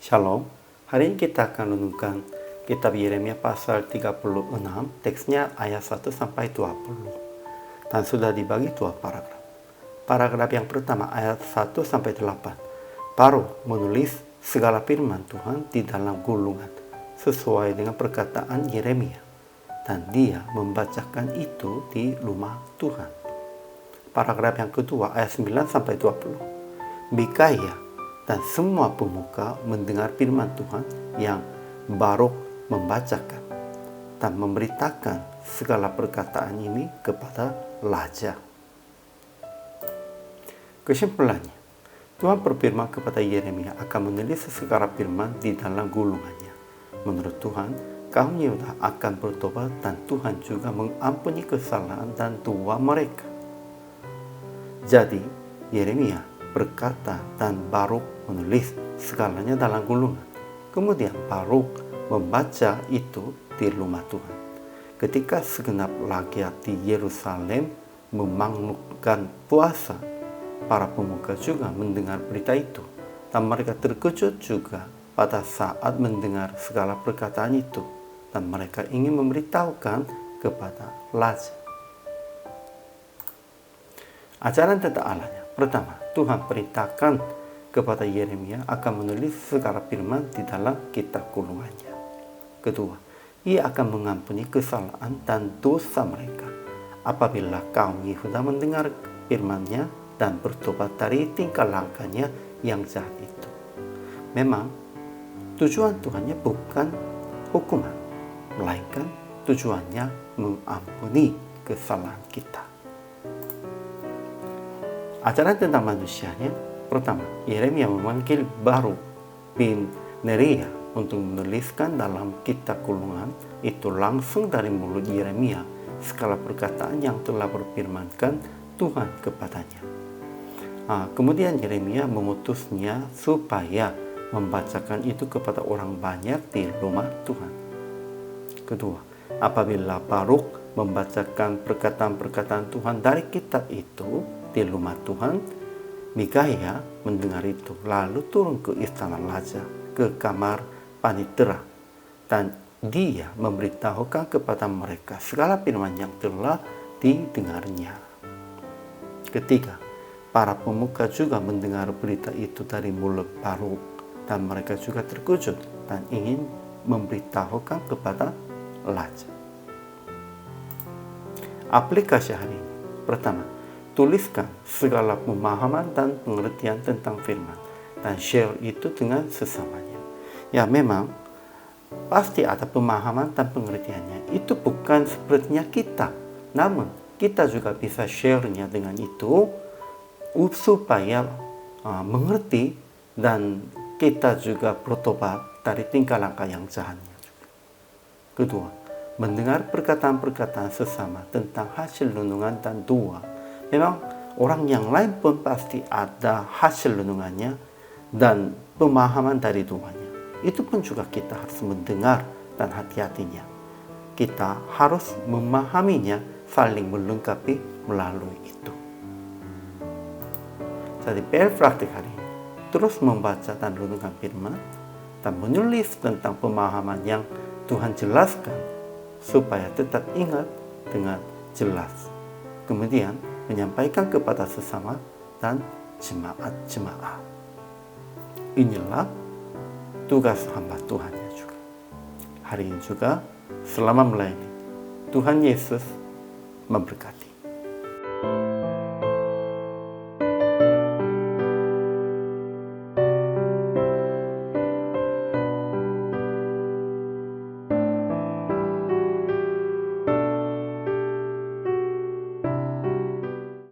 Shalom, hari ini kita akan renungkan kitab Yeremia pasal 36, teksnya ayat 1-20. Dan sudah dibagi dua paragraf. Paragraf yang pertama ayat 1-8. Baru menulis segala firman Tuhan di dalam gulungan sesuai dengan perkataan Yeremia. Dan dia membacakan itu di rumah Tuhan. Paragraf yang kedua ayat 9-20. Mikaya dan semua pemuka mendengar firman Tuhan yang Baruk membacakan dan memberitakan segala perkataan ini kepada raja. Kesimpulannya, Tuhan berfirman kepada Yeremia akan menulis segala firman di dalam gulungannya. Menurut Tuhan, kaum Yehuda akan bertobat dan Tuhan juga mengampuni kesalahan dan dosa mereka. Jadi, Yeremia berkata dan Baruk menulis segalanya dalam gulungan. Kemudian Baruk membaca itu di rumah Tuhan. Ketika segenap rakyat di Yerusalem memakmurkan puasa, para pemuka juga mendengar berita itu. Dan mereka terkejut juga pada saat mendengar segala perkataan itu. Dan mereka ingin memberitahukan kepada raja. Ajaran tentang Allahnya. Pertama, Tuhan perintahkan kepada Yeremia akan menulis segala firman di dalam kitab gulungannya. Kedua, ia akan mengampuni kesalahan dan dosa mereka apabila kaum Yehuda mendengar firman-Nya dan bertobat dari tingkah langkahnya yang jahat itu. Memang tujuan Tuhannya bukan hukuman, melainkan tujuannya mengampuni kesalahan kita. Ajaran tentang manusianya. Pertama, Yeremia memanggil Baruk bin Neria untuk menuliskan dalam kitab gulungan itu langsung dari mulut Yeremia segala perkataan yang telah berfirmankan Tuhan kepadanya. Kemudian Yeremia mengutusnya supaya membacakan itu kepada orang banyak di rumah Tuhan. Kedua, apabila Baruk membacakan perkataan-perkataan Tuhan dari kitab itu di rumah Tuhan, Mikaya mendengar itu lalu turun ke istana raja, ke kamar panitera, dan dia memberitahukan kepada mereka segala firman yang telah didengarnya. Ketiga, para pemuka juga mendengar berita itu dari mulut Baruk, dan mereka juga terkejut dan ingin memberitahukan kepada raja. Aplikasi hari ini. Pertama, tuliskan segala pemahaman dan pengertian tentang firman dan share itu dengan sesamanya. Ya, memang pasti ada pemahaman dan pengertiannya. Itu bukan sepertinya kita, namun kita juga bisa share-nya dengan itu supaya mengerti dan kita juga bertobat dari tingkah langkah yang jahatnya. Kedua, mendengar perkataan-perkataan sesama tentang hasil renungan dan doa. Memang orang yang lain pun pasti ada hasil renungannya dan pemahaman dari doanya. Itu pun juga kita harus mendengar dan hati-hatinya. Kita harus memahaminya, saling melengkapi melalui itu. Jadi praktik hari ini, terus membaca dan renungkan firman dan menulis tentang pemahaman yang Tuhan jelaskan supaya tetap ingat dengan jelas. Kemudian menyampaikan kepada sesama dan jemaat-jemaat. Inilah tugas hamba Tuhannya juga. Hari ini juga selama melayani, Tuhan Yesus memberkati.